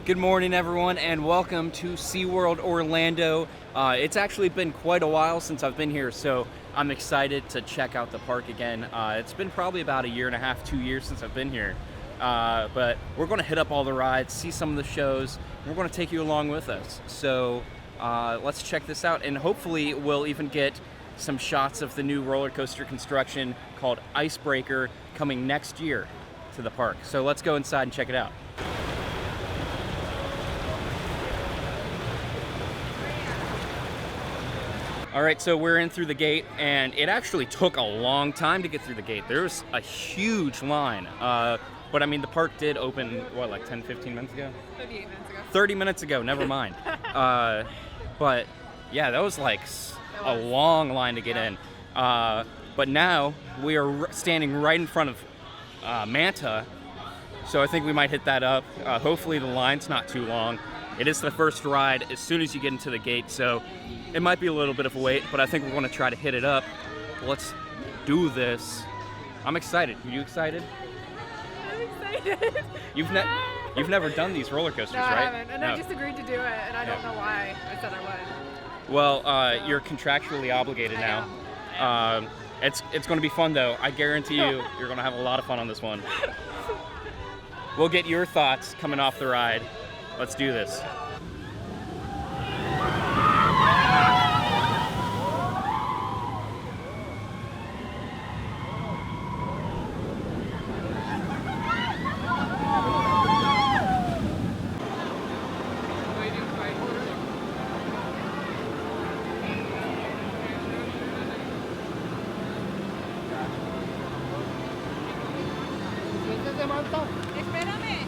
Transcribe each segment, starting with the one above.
Good morning, everyone, and welcome to SeaWorld Orlando. It's actually been quite a while since I've been here, so I'm excited to check out the park again. It's been probably about a year and a half, 2 years since I've been here. But we're going to hit up all the rides, see some of the shows, and we're going to take you along with us. So let's check this out, and hopefully we'll even get some shots of the new roller coaster construction called IceBreaker coming next year to the park. So let's go inside and check it out. All right, so we're in through the gate, and it actually took a long time to get through the gate. There was a huge line, but I mean, the park did open, what, like 10, 15 minutes ago? 38 minutes ago. 30 minutes ago, never mind. But yeah, that was like a long line to get in. But now we are standing right in front of Manta, so I think we might hit that up. Hopefully the line's not too long. It is the first ride as soon as you get into the gate, so it might be a little bit of a wait, but I think we're going to try to hit it up. Let's do this. I'm excited. Are you excited? I'm excited. You've never done these roller coasters, no, right? I haven't, and I just agreed to do it, and I don't know why I said I would. Well, you're contractually obligated now. It's going to be fun, though. I guarantee you, you're going to have a lot of fun on this one. We'll get your thoughts coming off the ride. Let's do this. Espérame.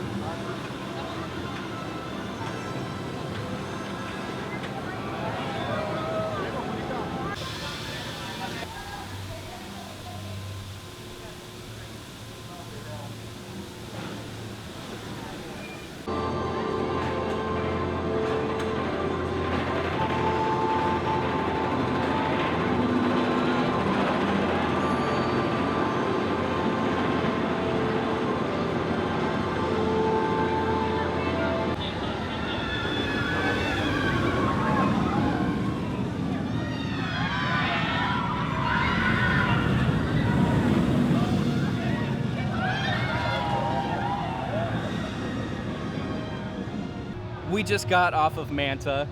We just got off of Manta.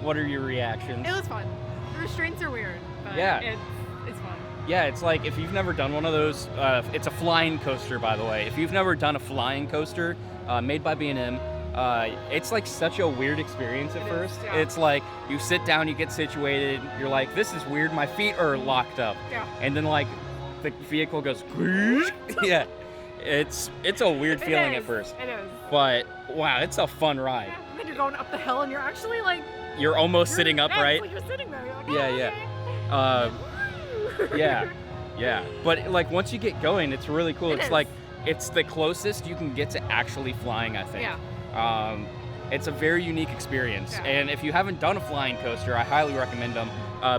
What are your reactions? It was fun. The restraints are weird, but Yeah. it's fun. Yeah, it's like if you've never done one of those, it's a flying coaster, by the way. If you've never done a flying coaster made by B&M, it's like such a weird experience at first. Yeah. It's like you sit down, you get situated, you're like, this is weird, my feet are locked up. Yeah. And then like the vehicle goes, yeah. It's a weird feeling at first. It is. But wow, it's a fun ride. Yeah. And then you're going up the hill, and you're actually like... You're almost sitting Yeah, upright. it's like you're sitting there. You're like, Yeah, yeah. Yeah, but like once you get going, it's really cool. It's like it's the closest you can get to actually flying, I think. Yeah. It's a very unique experience, Yeah. and if you haven't done a flying coaster, I highly recommend them.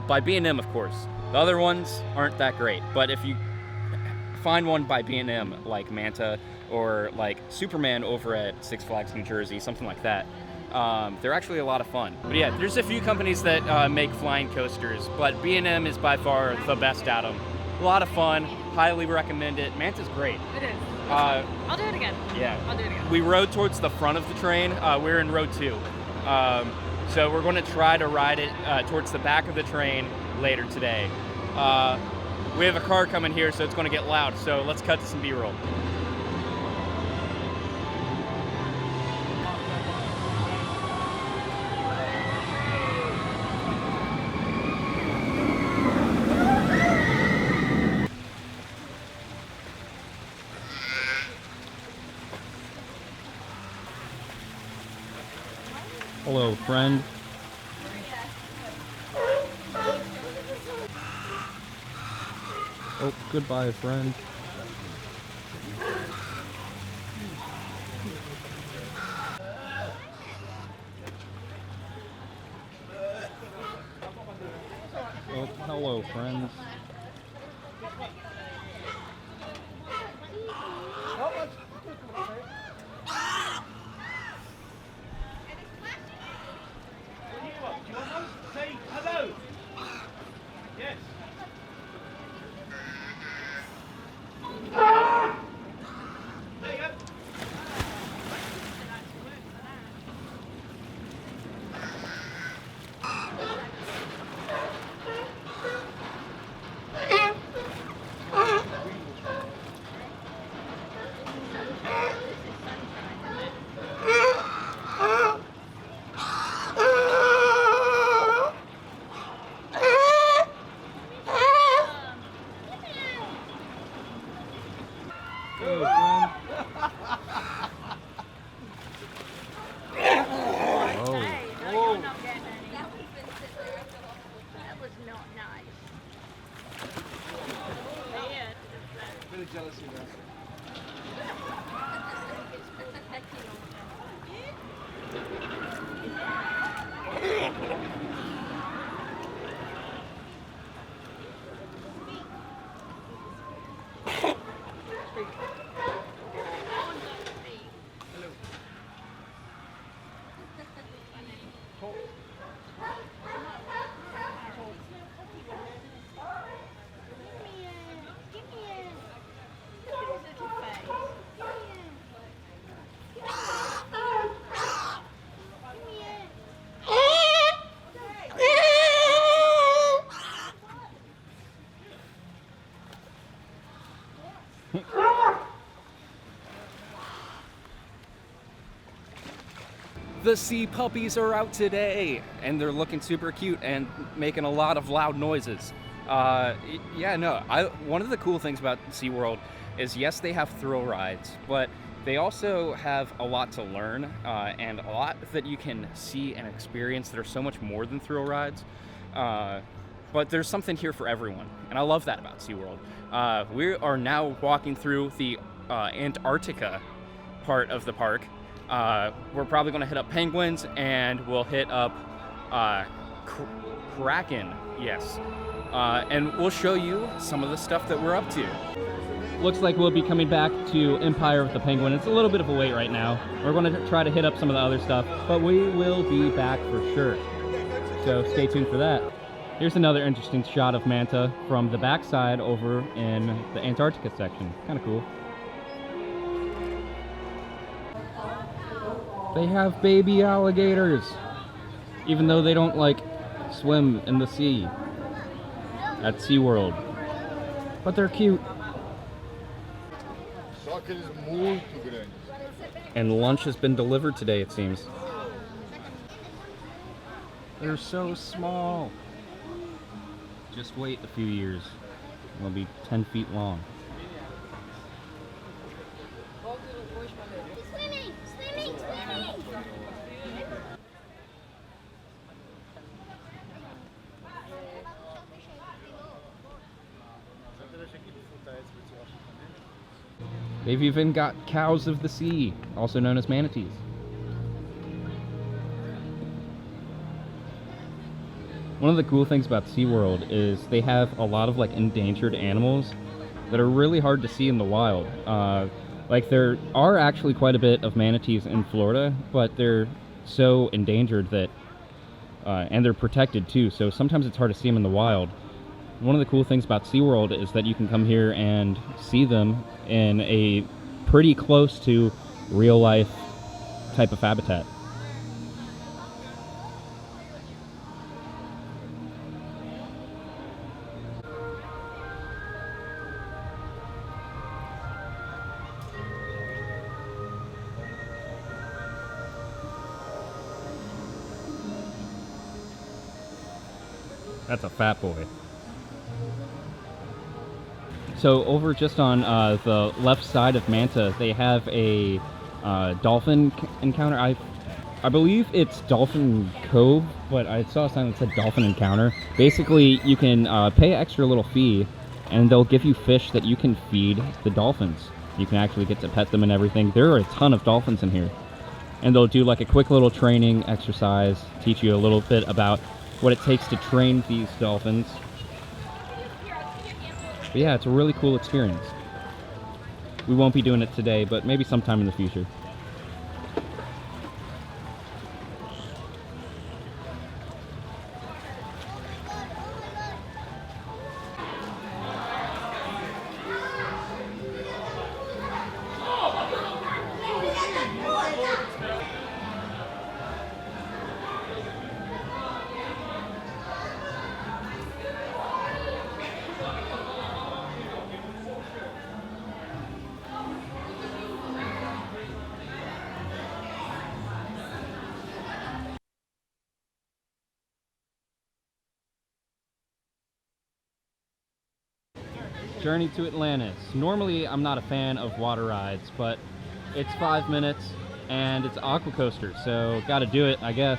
By B&M, of course. The other ones aren't that great, but if you find one by B&M, like Manta or like Superman over at Six Flags New Jersey, something like that. They're actually a lot of fun. But yeah, there's a few companies that make flying coasters, but B&M is by far the best at them. A lot of fun, highly recommend it. Manta's great. It is. I'll do it again. Yeah. I'll do it again. We rode towards the front of the train. We're in row 2. So we're going to try to ride it towards the back of the train later today. We have a car coming here, so it's going to get loud. So let's cut to some B-roll. Hello, friend. Oh, goodbye, friend. Oh, hello, friends. the sea puppies are out today, and they're looking super cute and making a lot of loud noises. Yeah, no, one of the cool things about SeaWorld is, yes, they have thrill rides, but they also have a lot to learn, and a lot that you can see and experience that are so much more than thrill rides. But there's something here for everyone, and I love that about SeaWorld. We are now walking through the Antarctica part of the park. We're probably going to hit up penguins, and we'll hit up kraken, yes. And we'll show you some of the stuff that we're up to. Looks like we'll be coming back to Empire with the Penguin. It's a little bit of a wait right now. We're going to try to hit up some of the other stuff, but we will be back for sure. So stay tuned for that. Here's another interesting shot of manta from the backside over in the Antarctica section. Kind of cool. They have baby alligators, even though they don't like swim in the sea at SeaWorld. But they're cute. And lunch has been delivered today, it seems. They're so small. Just wait a few years. They'll be 10 feet long. Swimming! Swimming! Swimming! They've even got cows of the sea, also known as manatees. One of the cool things about SeaWorld is they have a lot of like endangered animals that are really hard to see in the wild. Like there are actually quite a bit of manatees in Florida, but they're so endangered that, and they're protected too, so sometimes it's hard to see them in the wild. One of the cool things about SeaWorld is that you can come here and see them in a pretty close to real life type of habitat. That's a fat boy. So over just on the left side of Manta, they have a dolphin encounter. I believe it's Dolphin Cove, but I saw a sign that said Dolphin Encounter. Basically, you can pay an extra little fee, and they'll give you fish that you can feed the dolphins. You can actually get to pet them and everything. There are a ton of dolphins in here. And they'll do like a quick little training exercise, teach you a little bit about what it takes to train these dolphins. But yeah, it's a really cool experience. We won't be doing it today, but maybe sometime in the future. Journey to Atlantis. Normally, I'm not a fan of water rides, but it's 5 minutes and it's aqua coaster, so gotta do it, I guess.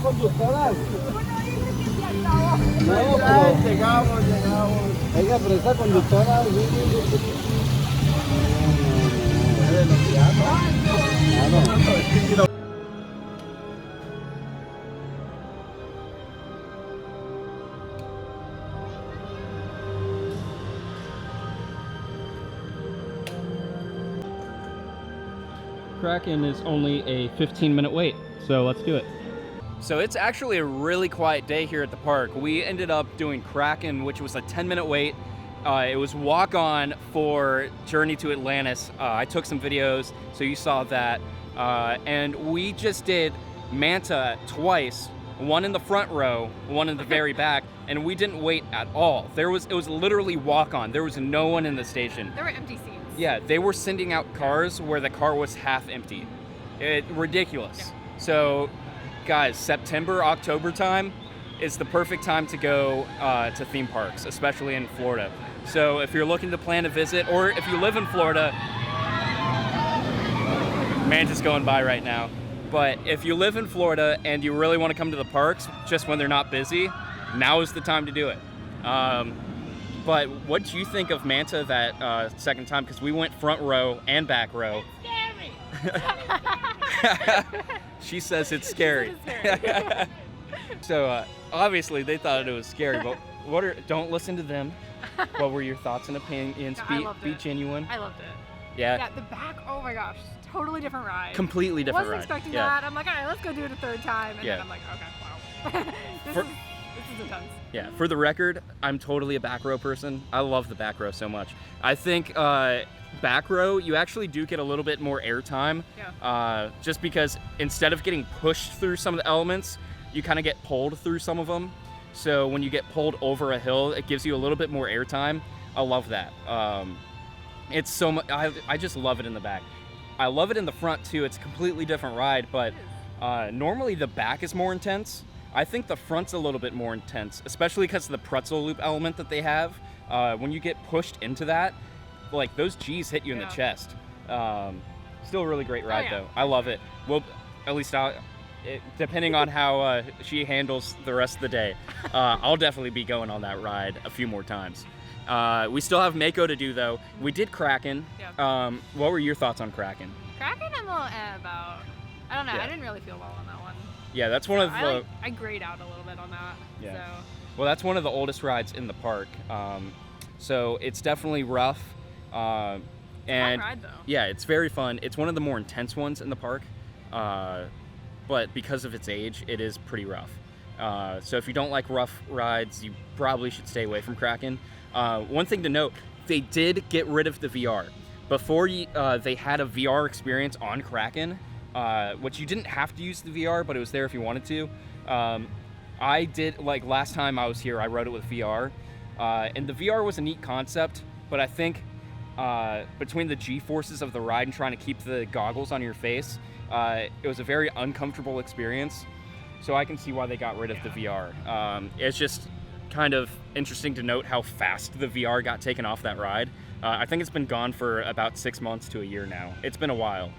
conductoras. No, pero llegamos. Oiga, pero esa conductora, Kraken is only a 15-minute wait, so let's do it. So it's actually a really quiet day here at the park. We ended up doing Kraken, which was a 10-minute wait. It was walk-on for Journey to Atlantis. I took some videos, so you saw that. And we just did Manta twice, one in the front row, one in the very back, and we didn't wait at all. It was literally walk-on. There was no one in the station. There were empty seats. Yeah, they were sending out cars where the car was half empty. Ridiculous. Yeah. So, guys, September, October time is the perfect time to go to theme parks, especially in Florida. So if you're looking to plan a visit, or if you live in Florida, Manta's going by right now. But if you live in Florida and you really want to come to the parks just when they're not busy, now is the time to do it. But what do you think of Manta that second time? Because we went front row and back row. It's scary. She says it's scary. So obviously they thought it was scary, but don't listen to them. What were your thoughts and opinions? Be genuine. I loved it. Yeah. Yeah, the back, oh my gosh, totally different ride. Completely different Wasn't ride. expecting Yeah. that. I'm like, all right, let's go do it a third time. And Yeah. then I'm like, okay, wow. This is intense. Yeah, for the record, I'm totally a back row person. I love the back row so much. I think back row, you actually do get a little bit more airtime. Yeah. Just because instead of getting pushed through some of the elements, you kind of get pulled through some of them. So when you get pulled over a hill, it gives you a little bit more airtime. I love that. It's so much. I just love it in the back. I love it in the front too. It's a completely different ride, but normally the back is more intense. I think the front's a little bit more intense, especially because of the pretzel loop element that they have. When you get pushed into that, like those G's hit you in the chest. Still a really great ride though. I love it. Well, at least depending on how she handles the rest of the day, I'll definitely be going on that ride a few more times. We still have Mako to do though. We did Kraken. Yeah. What were your thoughts on Kraken? Kraken, I'm a little about. I don't know. Yeah. I didn't really feel well on that one. Yeah, that's one of the. I grayed out a little bit on that. Yeah. So. Well, that's one of the oldest rides in the park. So it's definitely rough. And Fun ride though. yeah, it's very fun. It's one of the more intense ones in the park. But because of its age, it is pretty rough. So if you don't like rough rides, you probably should stay away from Kraken. One thing to note, they did get rid of the VR. Before they had a VR experience on Kraken, which you didn't have to use the VR, but it was there if you wanted to. I did, like last time I was here, I rode it with VR. And the VR was a neat concept, but I think between the G-forces of the ride and trying to keep the goggles on your face, it was a very uncomfortable experience. So I can see why they got rid of the VR. It's just kind of interesting to note how fast the VR got taken off that ride. I think it's been gone for about 6 months to a year now. It's been a while.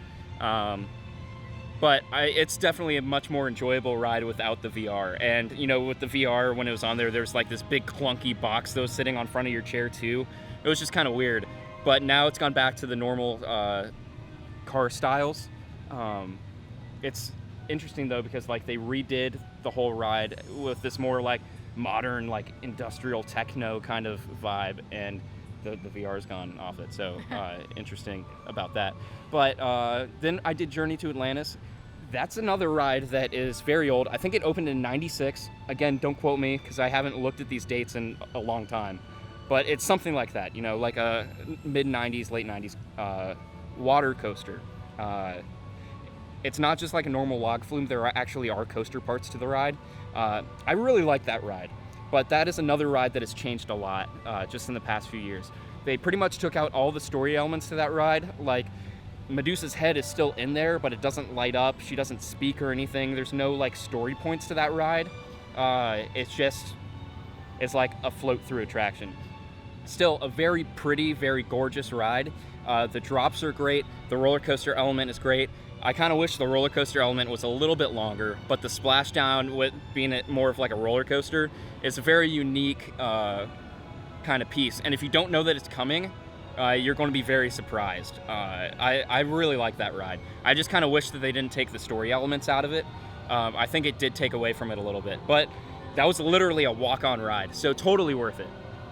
But it's definitely a much more enjoyable ride without the VR. And, you know, with the VR, when it was on there, there was like this big clunky box that was sitting on front of your chair too. It was just kind of weird. But now it's gone back to the normal car styles. It's interesting though, because like they redid the whole ride with this more like modern, like industrial techno kind of vibe, and the VR's gone off it. So interesting about that. But then I did Journey to Atlantis. That's another ride that is very old. I think it opened in '96. Again, don't quote me because I haven't looked at these dates in a long time. But it's something like that, you know, like a mid-'90s, late '90s water coaster. It's not just like a normal log flume. There actually are coaster parts to the ride. I really like that ride. But that is another ride that has changed a lot just in the past few years. They pretty much took out all the story elements to that ride. Like, Medusa's head is still in there, but it doesn't light up. She doesn't speak or anything. There's no like story points to that ride. It's like a float through attraction. Still a very pretty, very gorgeous ride. The drops are great. The roller coaster element is great. I kind of wish the roller coaster element was a little bit longer, but the splashdown, with being it more of like a roller coaster, is a very unique kind of piece. And if you don't know that it's coming, you're going to be very surprised. I really like that ride. I just kind of wish that they didn't take the story elements out of it. I think it did take away from it a little bit, but that was literally a walk-on ride, so totally worth it.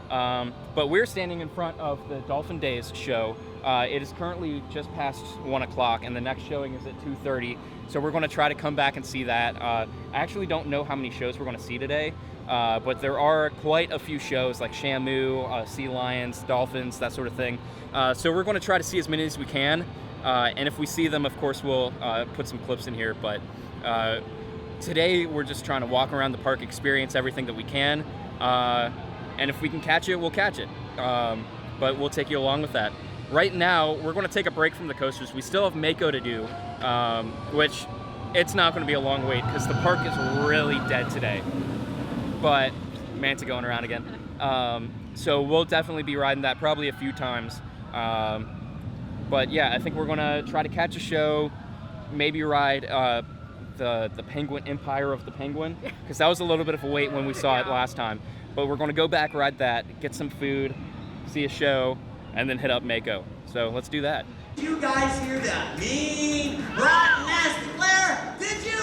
But we're standing in front of the Dolphin Days show. It is currently just past 1 o'clock, and the next showing is at 2:30. So we're going to try to come back and see that. I actually don't know how many shows we're going to see today, but there are quite a few shows like Shamu, sea lions, dolphins, that sort of thing. So we're going to try to see as many as we can. And if we see them, of course, we'll put some clips in here. But today we're just trying to walk around the park, experience everything that we can. And if we can catch it, we'll catch it. But we'll take you along with that. Right now, we're going to take a break from the coasters. We still have Mako to do, which it's not going to be a long wait because the park is really dead today. But Manta going around again. So we'll definitely be riding that probably a few times. But yeah, I think we're going to try to catch a show, maybe ride the Penguin Empire of the Penguin, because that was a little bit of a wait when we saw it last time. But we're going to go back, ride that, get some food, see a show, and then hit up Mako. So let's do that. Did you guys hear that mean, rotten, nasty glare? Did you?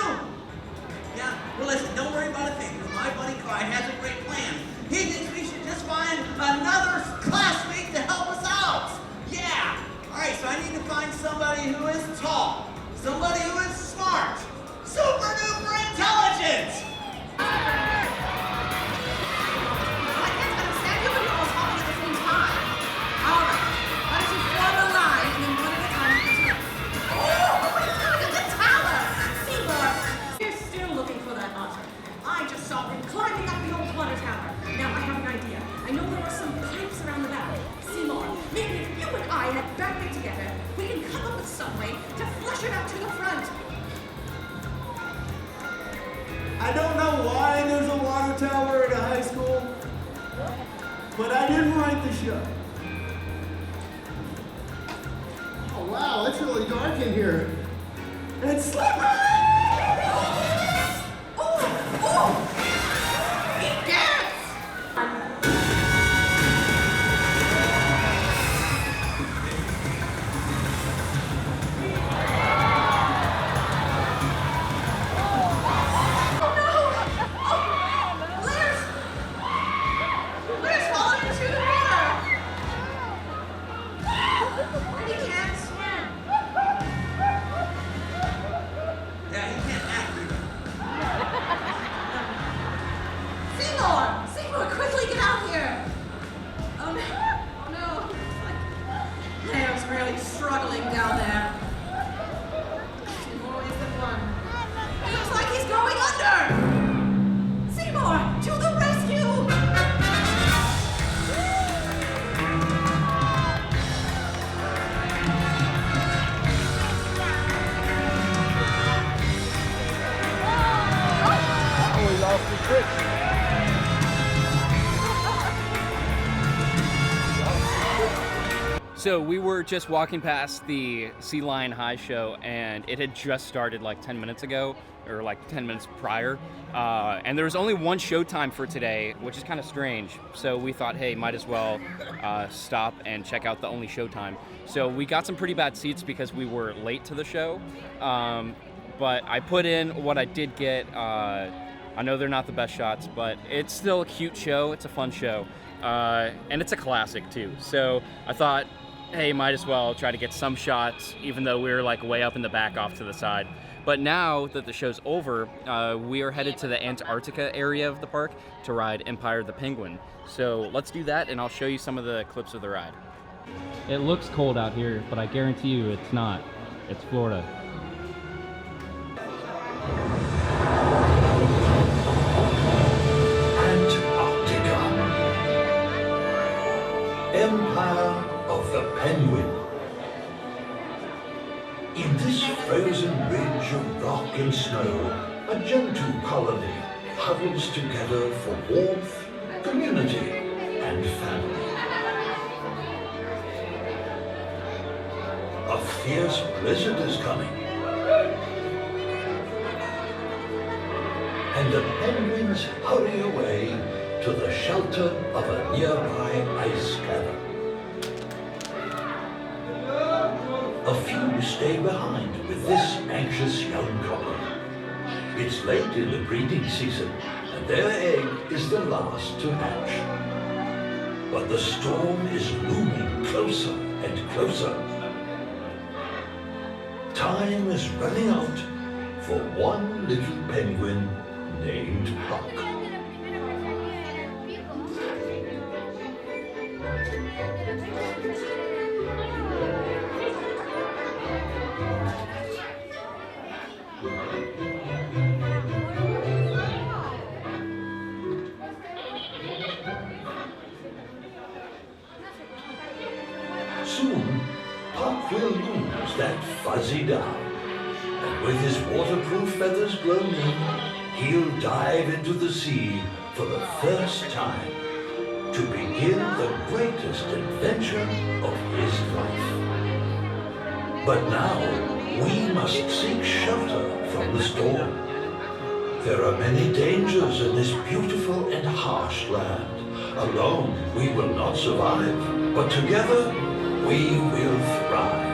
Yeah, well listen, don't worry about a thing, because my buddy Clyde has a great plan. He thinks we should just find another classmate to help us out. Yeah. All right, so I need to find somebody who is tall, somebody who is smart, super duper intelligent. Climbing up the old water tower. Now I have an idea. I know there are some pipes around the back. Seymour, maybe if you and I had backed it together, we can come up with some way to flush it out to the front. I don't know why there's a water tower at a high school, but I didn't write the show. Oh wow, it's really dark in here. It's slippery! Oh! So we were just walking past the Sea Lion High show, and it had just started like 10 minutes ago, or like 10 minutes prior. And there was only one showtime for today, which is kind of strange. So we thought, hey, might as well stop and check out the only showtime. So we got some pretty bad seats because we were late to the show. But I put in what I did get. I know they're not the best shots, but it's still a cute show. It's a fun show. And it's a classic too. So I thought, hey, might as well try to get some shots, even though we were like way up in the back off to the side. But now that the show's over, we are headed to the Antarctica area of the park to ride Empire of the Penguin. So let's do that, and I'll show you some of the clips of the ride. It looks cold out here, but I guarantee you it's not. It's Florida. Antarctica. Empire of the Penguin. In this frozen ridge of rock and snow, a gentle colony huddles together for warmth, community, and family. A fierce blizzard is coming, and the penguins hurry away to the shelter of a nearby ice cavern. A few stay behind with this anxious young couple. It's late in the breeding season, and their egg is the last to hatch. But the storm is looming closer and closer. Time is running out for one little penguin named Puck. Soon, Puck will lose that fuzzy down, and with his waterproof feathers blown in, he'll dive into the sea for the first time to begin the greatest adventure of his life. But now, we must seek shelter from the storm. There are many dangers in this beautiful and harsh land. Alone, we will not survive, but together, we will thrive.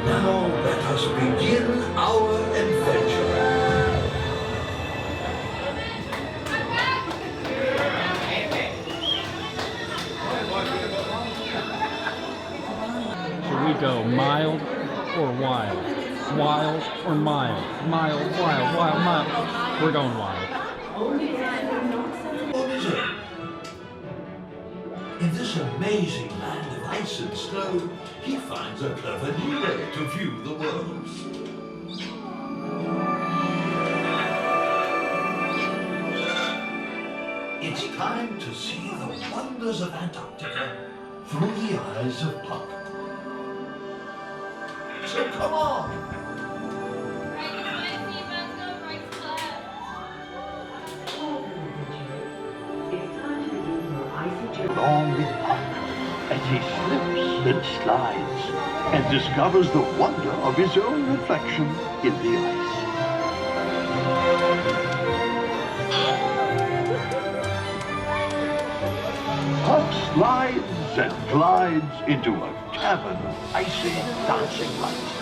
Now let us begin our adventure. Should we go mild or wild? Wild or mild? Mild, wild, wild, mild. We're going wild. In this amazing land of ice and snow, he finds a clever new way to view the world. It's time to see the wonders of Antarctica through the eyes of Puck. So come on! Along with Puck as he slips and slides and discovers the wonder of his own reflection in the ice. Puck slides and glides into a cavern of icy, dancing light.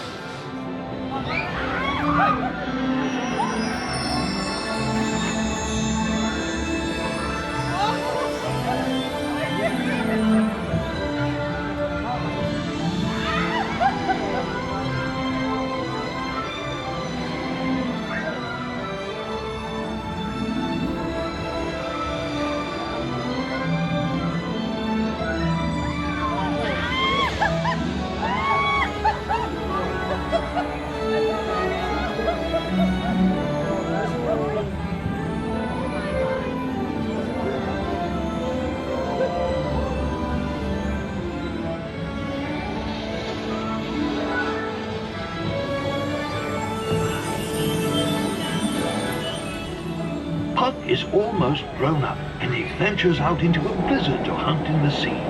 Puck is almost grown up, and he ventures out into a blizzard to hunt in the sea.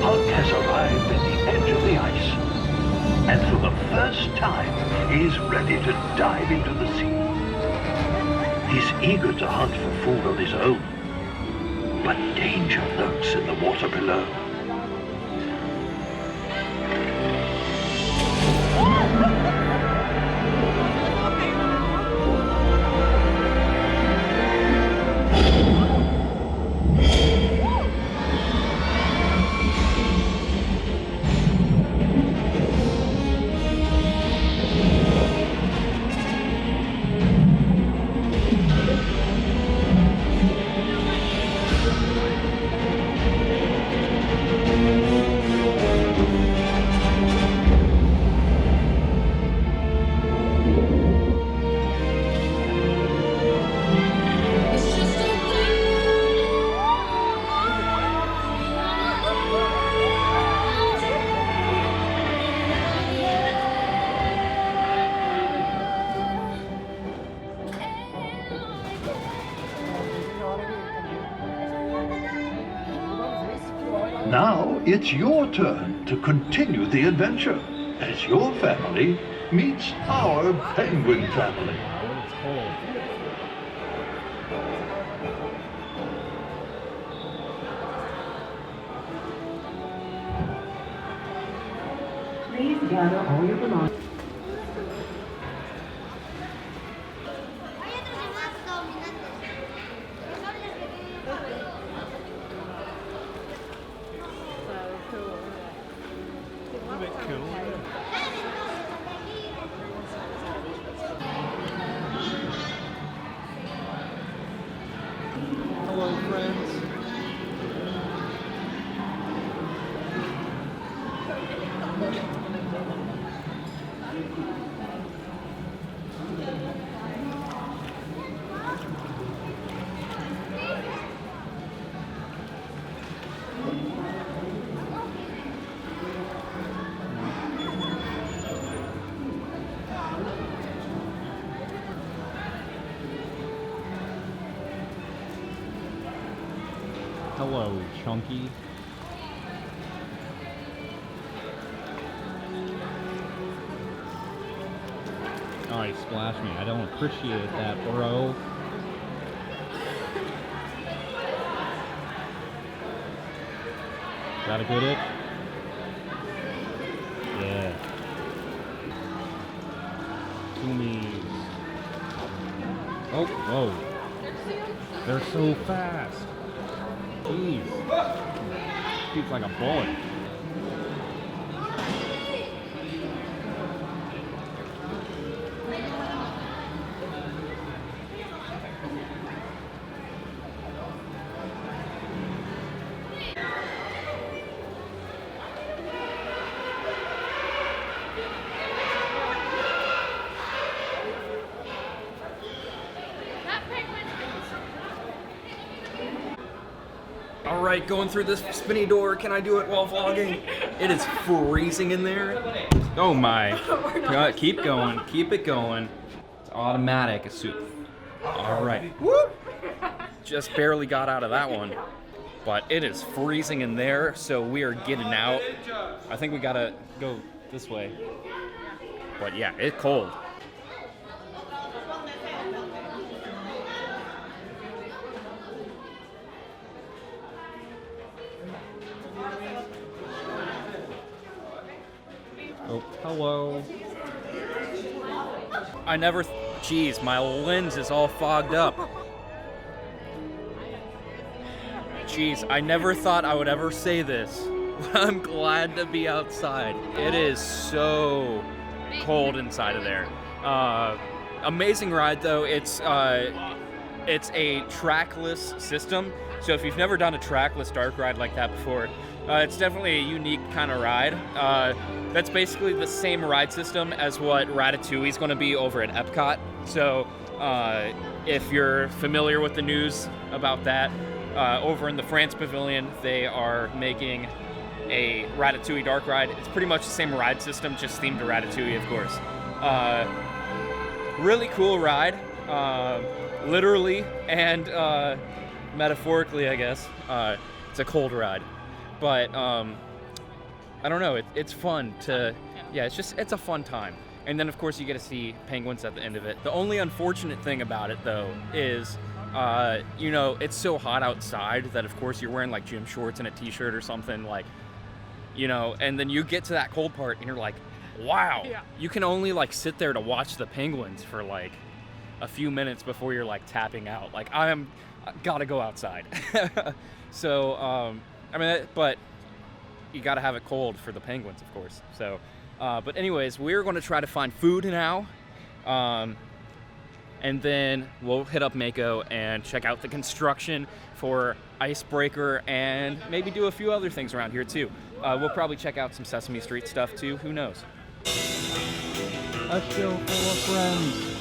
Puck has arrived at the edge of the ice, and for the first time, he's ready to dive into the sea. He's eager to hunt for food on his own, but danger lurks in the water below. Now it's your turn to continue the adventure as your family meets our penguin family. It's cold. Please gather all your belongings. Hello, friends. Hello, Chunky. Oh, you splashed me. I don't appreciate that, bro. Is that a good hit? Yeah. Zoomies. Oh, whoa. They're so fast. Jeez. Shoots like a bullet. All right, going through this spinny door. Can I do it while vlogging? It is freezing in there. Oh my. Keep going. Keep it going. It's automatic. It's all right. Whoop. Just barely got out of that one. But it is freezing in there, so we are getting out. I think we gotta go this way. But yeah, it's cold. Oh, hello. I never, geez, my lens is all fogged up. Jeez, I never thought I would ever say this. I'm glad to be outside. It is so cold inside of there. Amazing ride though. It's a trackless system. So if you've never done a trackless dark ride like that before, it's definitely a unique kind of ride. That's basically the same ride system as what Ratatouille is going to be over at Epcot. So if you're familiar with the news about that, over in the France Pavilion, they are making a Ratatouille dark ride. It's pretty much the same ride system, just themed to Ratatouille, of course. Really cool ride, literally and metaphorically, I guess. It's a cold ride. But I don't know, it's fun to, yeah, it's a fun time. And then of course you get to see penguins at the end of it. The only unfortunate thing about it though is, you know, it's so hot outside that of course you're wearing like gym shorts and a t-shirt or something, like, you know, and then you get to that cold part and you're like, wow, yeah. You can only like sit there to watch the penguins for like a few minutes before you're like tapping out. Like I gotta go outside. So, I mean, but you got to have it cold for the penguins, of course. So, but anyways, we're going to try to find food now. And then we'll hit up Mako and check out the construction for IceBreaker and maybe do a few other things around here too. We'll probably check out some Sesame Street stuff too. Who knows? A show full of friends.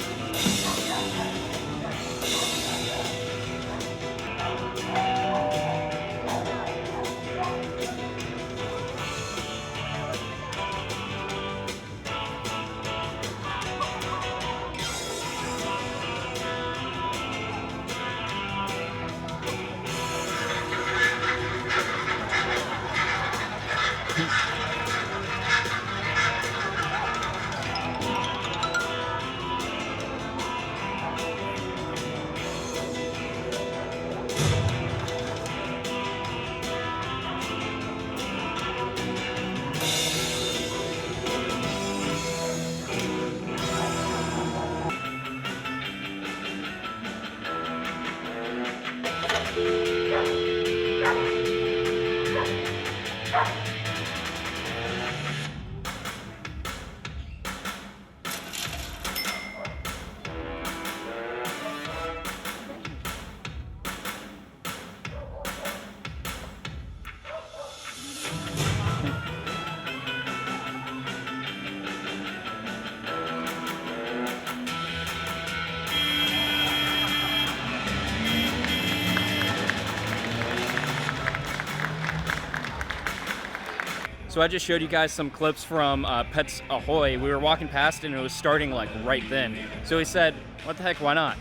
So I just showed you guys some clips from Pets Ahoy. We were walking past and it was starting like right then. So we said, what the heck, why not?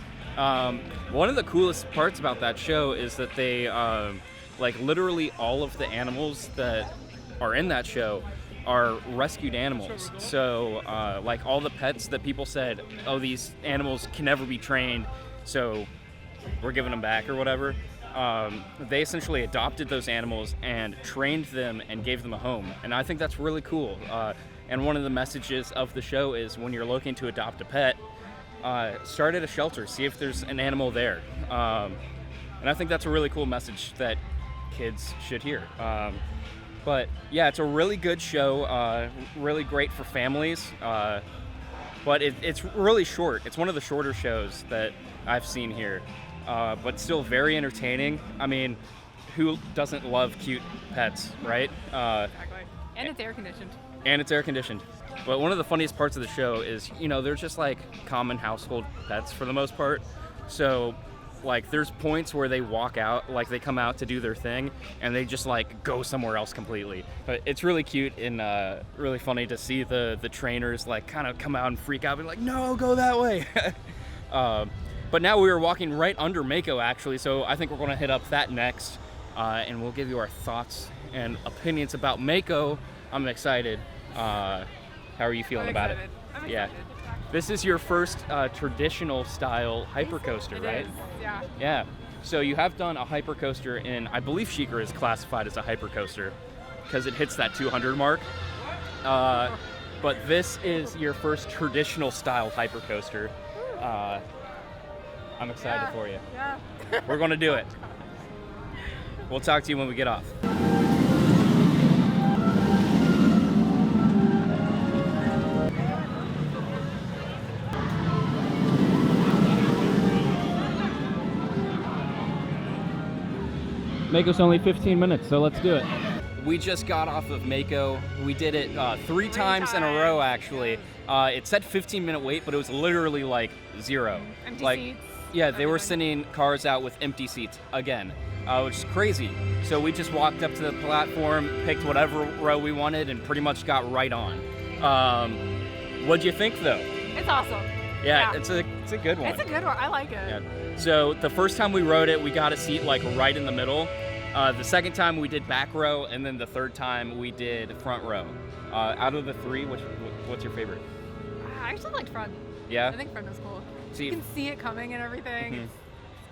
One of the coolest parts about that show is that they, like literally all of the animals that are in that show are rescued animals. So like all the pets that people said, oh, these animals can never be trained, so we're giving them back or whatever. They essentially adopted those animals and trained them and gave them a home. And I think that's really cool. And one of the messages of the show is when you're looking to adopt a pet, start at a shelter, see if there's an animal there. And I think that's a really cool message that kids should hear. But yeah, it's a really good show, really great for families. But it's really short. It's one of the shorter shows that I've seen here. But still very entertaining. I mean, who doesn't love cute pets, right? Exactly. And it's air conditioned. And it's air conditioned. But one of the funniest parts of the show is, you know, they're just like common household pets for the most part. So, like, there's points where they walk out, like they come out to do their thing, and they just like go somewhere else completely. But it's really cute and really funny to see the trainers like kind of come out and freak out, and be like, no, go that way. But now we are walking right under Mako, actually, so I think we're going to hit up that next, and we'll give you our thoughts and opinions about Mako. I'm excited. How are you feeling about it? I'm excited. Yeah. This is your first traditional style hypercoaster, right? It is, yeah. Yeah. So you have done a hypercoaster in, I believe Sheikah is classified as a hypercoaster because it hits that 200 mark. But this is your first traditional style hypercoaster. I'm excited for you. Yeah. We're going to do it. We'll talk to you when we get off. Mako's only 15 minutes, so let's do it. We just got off of Mako. We did it three times in a row, actually. It said 15-minute wait, but it was literally like 0. Empty like, seats. Yeah, they were sending cars out with empty seats again, which is crazy. So we just walked up to the platform, picked whatever row we wanted, and pretty much got right on. What'd you think, though? It's awesome. Yeah, it's a good one. It's a good one. I like it. Yeah. So the first time we rode it, we got a seat like right in the middle. The second time we did back row, and then the third time we did front row. Out of the three, what's your favorite? I actually liked front. Yeah? I think front is cool. See, you can see it coming and everything. Mhm. It's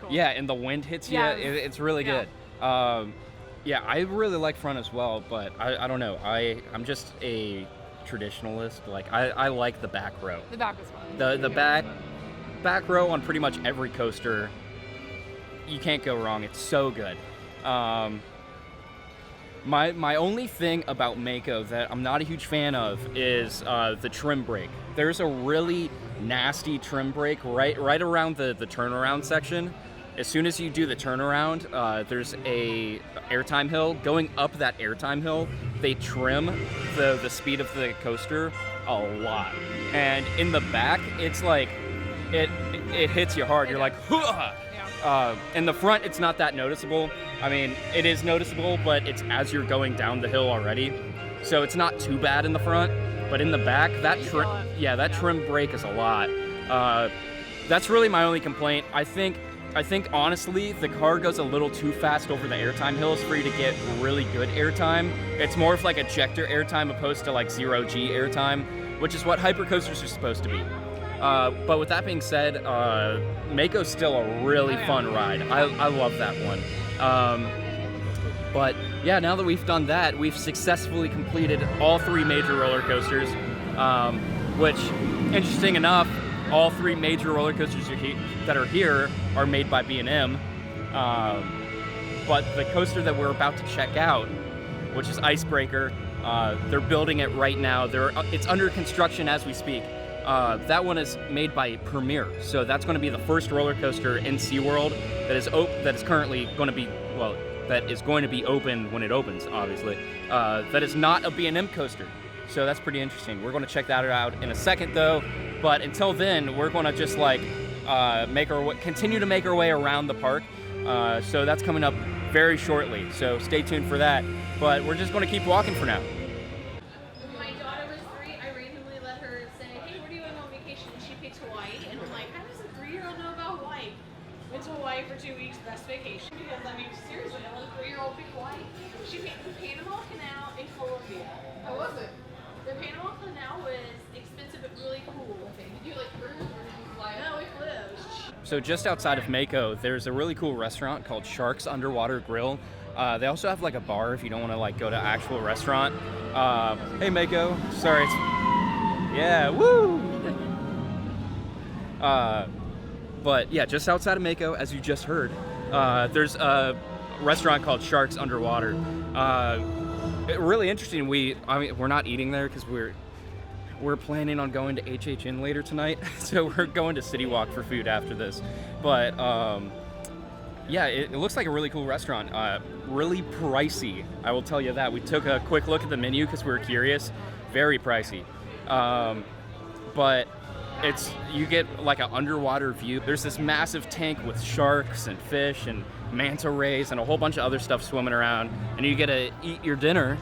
cool. Yeah, and the wind hits you. Yeah. It's really good. Yeah, I really like front as well, but I don't know. I'm just a traditionalist. Like I like the back row. The back was fun. The back row on pretty much every coaster, you can't go wrong. It's so good. My only thing about Mako that I'm not a huge fan of is the trim brake. There's a really nasty trim brake right around the turnaround section. As soon as you do the turnaround, there's a airtime hill. Going up that airtime hill, they trim the speed of the coaster a lot. And in the back, it's like it hits you hard. You're like, huh! In the front, it's not that noticeable. I mean, it is noticeable, but it's as you're going down the hill already. So it's not too bad in the front, but in the back, that trim brake is a lot. That's really my only complaint. I think honestly, the car goes a little too fast over the airtime hills for you to get really good airtime. It's more of like ejector airtime opposed to like 0G airtime, which is what hypercoasters are supposed to be. But with that being said, Mako's still a really fun ride. I love that one. But yeah, now that we've done that, we've successfully completed all 3 major roller coasters, which, interesting enough, all 3 major roller coasters that are here are made by B&M. But the coaster that we're about to check out, which is IceBreaker, they're building it right now. It's under construction as we speak. That one is made by Premier, so that's going to be the first roller coaster in SeaWorld that is currently going to be, well, that is going to be open when it opens, obviously. That is not a B&M coaster, so that's pretty interesting. We're going to check that out in a second, though. But until then, we're going to just like continue to make our way around the park. So that's coming up very shortly. So stay tuned for that. But we're just going to keep walking for now. to Hawaii, and I'm like, how does a 3-year-old know about Hawaii? Went to Hawaii for 2 weeks, best vacation. Because, I mean, seriously, I let a 3-year-old pick Hawaii. She picked the Panama Canal in Colombia. How was it? The Panama Canal was expensive but really cool looking. Did you like cruise or did you fly? No, we flew. So just outside of Mako, there's a really cool restaurant called Shark's Underwater Grill. They also have like a bar if you don't want to like go to actual restaurant. Hey Mako, sorry. Yeah, woo! But yeah, just outside of Mako, as you just heard, there's a restaurant called Shark's Underwater. Really interesting. I mean, we're not eating there because we're planning on going to HHN later tonight, so we're going to City Walk for food after this. But yeah, it looks like a really cool restaurant. Really pricey, I will tell you that. We took a quick look at the menu because we were curious. Very pricey. But you get like an underwater view. There's this massive tank with sharks and fish and manta rays and a whole bunch of other stuff swimming around, and you get to eat your dinner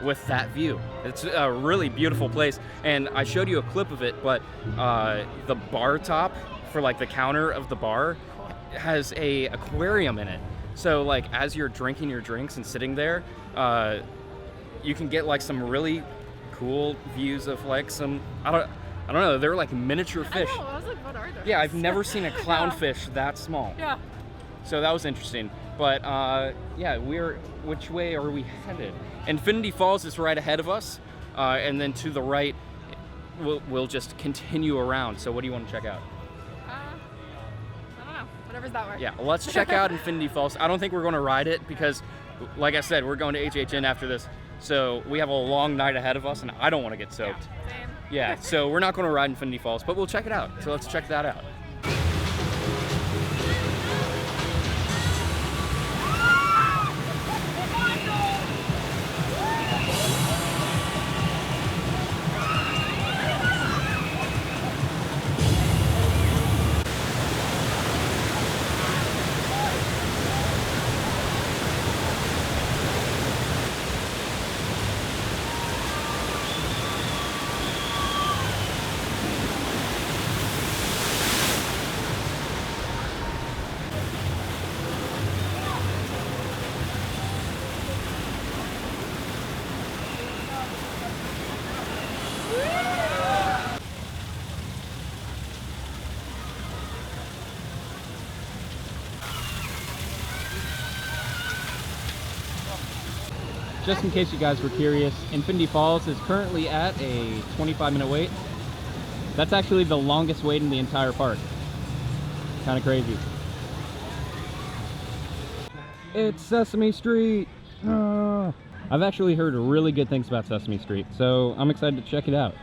with that view. It's a really beautiful place, and I showed you a clip of it, but the bar top for like the counter of the bar has a aquarium in it. So like as you're drinking your drinks and sitting there, you can get like some really cool views of like some, I don't know, they're like miniature fish. I know, I was like, what are those? Yeah, I've never seen a clownfish that small. Yeah. So that was interesting. But yeah, which way are we headed? Infinity Falls is right ahead of us, and then to the right, we'll just continue around. So what do you want to check out? I don't know. Whatever's that way. Yeah, let's check out Infinity Falls. I don't think we're going to ride it because, like I said, we're going to HHN after this. So we have a long night ahead of us, and I don't want to get soaked. Yeah, same. Yeah, so we're not going to ride Infinity Falls, but we'll check it out. So let's check that out. Just in case you guys were curious, Infinity Falls is currently at a 25-minute wait. That's actually the longest wait in the entire park. Kind of crazy. It's Sesame Street! I've actually heard really good things about Sesame Street, so I'm excited to check it out.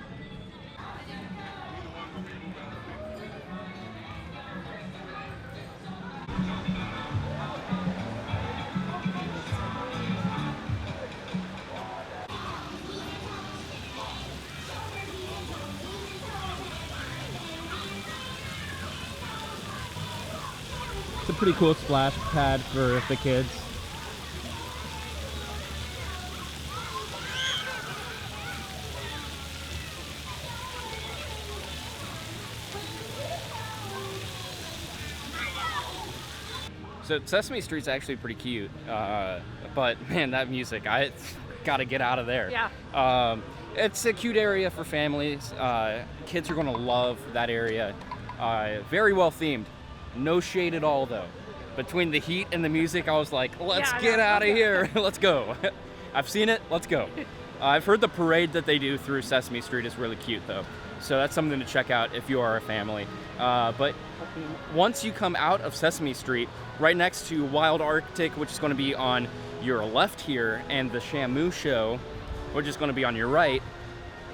It's a pretty cool splash pad for the kids. So Sesame Street's actually pretty cute, but man, that music, I gotta get out of there. Yeah. It's a cute area for families. Kids are gonna love that area. Very well themed. No shade at all though. Between the heat and the music, I was like, let's get out of here. Let's go. I've seen it, let's go. I've heard the parade that they do through Sesame Street is really cute though. So that's something to check out if you are a family. But once you come out of Sesame Street, right next to Wild Arctic, which is going to be on your left here, and the Shamu Show, which is going to be on your right,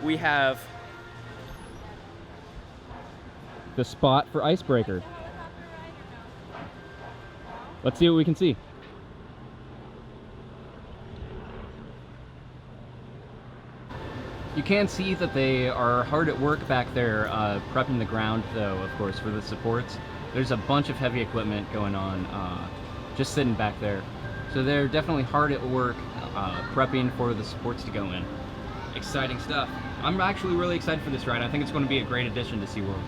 we have the spot for IceBreaker. Let's see what we can see. You can see that they are hard at work back there, prepping the ground though, of course, for the supports. There's a bunch of heavy equipment going on, just sitting back there. So they're definitely hard at work, prepping for the supports to go in. exciting stuff. I'm actually really excited for this ride. I think it's going to be a great addition to SeaWorld.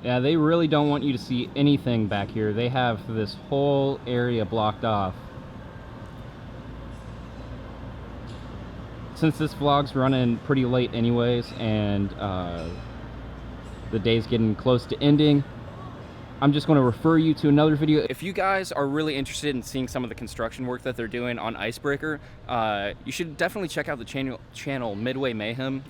Yeah, they really don't want you to see anything back here. They have this whole area blocked off. Since this vlog's running pretty late anyways, and the day's getting close to ending, I'm just going to refer you to another video. If you guys are really interested in seeing some of the construction work that they're doing on IceBreaker, you should definitely check out the channel Midway Mayhem.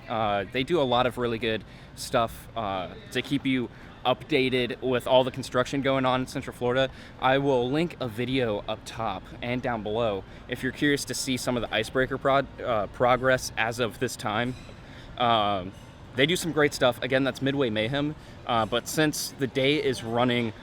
They do a lot of really good stuff to keep you updated with all the construction going on in Central Florida. I will link a video up top and down below if you're curious to see some of the IceBreaker progress as of this time. They do some great stuff. Again, that's Midway Mayhem. But since the day is running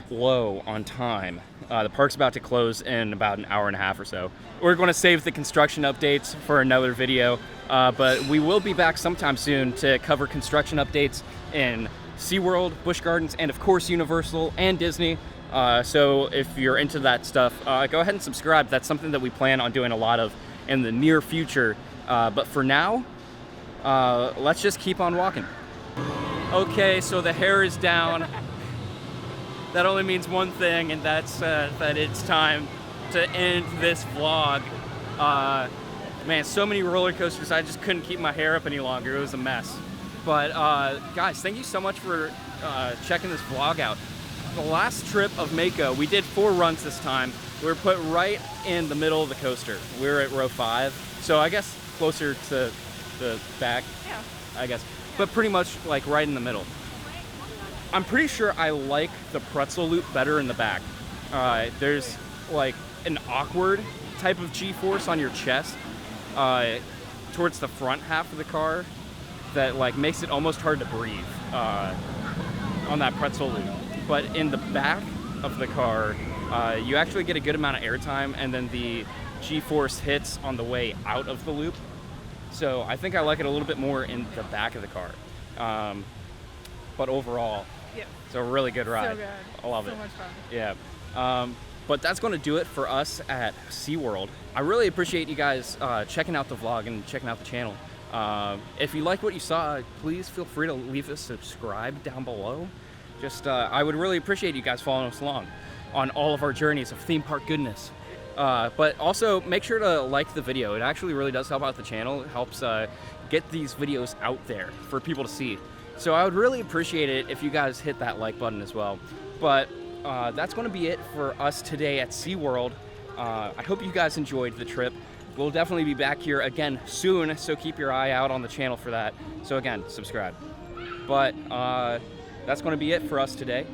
low on time, the park's about to close in about an hour and a half or so. We're going to save the construction updates for another video, but we will be back sometime soon to cover construction updates in SeaWorld, Busch Gardens, and of course Universal and Disney. So if you're into that stuff, go ahead and subscribe. That's something that we plan on doing a lot of in the near future. But for now, let's just keep on walking. Okay, so the hair is down. That only means one thing, and that's that it's time to end this vlog. Man, so many roller coasters, I just couldn't keep my hair up any longer. It was a mess. But guys, thank you so much for checking this vlog out. The last trip of Mako, we did 4 runs this time. We were put right in the middle of the coaster. We were at row 5, so I guess closer to the back, Yeah. I guess. But pretty much like right in the middle. I'm pretty sure I like the pretzel loop better in the back. There's like an awkward type of G-force on your chest towards the front half of the car that like makes it almost hard to breathe on that pretzel loop. But in the back of the car, you actually get a good amount of airtime, and then the G-force hits on the way out of the loop. So I think I like it a little bit more in the back of the car. But overall, Yeah. it's a really good ride. So good. I love So it. much fun. Yeah. But that's going to do it for us at SeaWorld. I really appreciate you guys checking out the vlog and checking out the channel. If you like what you saw, please feel free to leave a subscribe down below. Just, I would really appreciate you guys following us along on all of our journeys of theme park goodness. But also make sure to like the video. It actually really does help out the channel. It helps get these videos out there for people to see. So I would really appreciate it if you guys hit that like button as well. But that's going to be it for us today at SeaWorld. I hope you guys enjoyed the trip. We'll definitely be back here again soon, so keep your eye out on the channel for that. So again, subscribe. But that's going to be it for us today.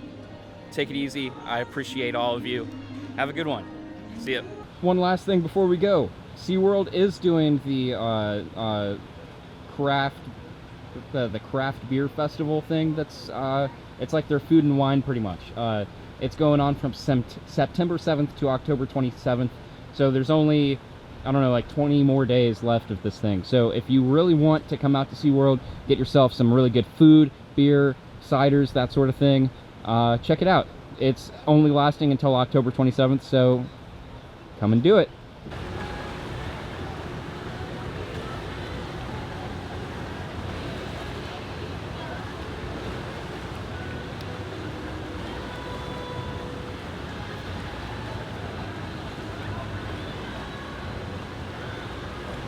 Take it easy. I appreciate all of you. Have a good one. See ya. One last thing before we go. SeaWorld is doing the craft beer festival thing. That's it's like their food and wine pretty much. It's going on from September 7th to October 27th. So there's only, I don't know, like 20 more days left of this thing. So if you really want to come out to SeaWorld, get yourself some really good food, beer, ciders, that sort of thing, check it out. It's only lasting until October 27th, so come and do it.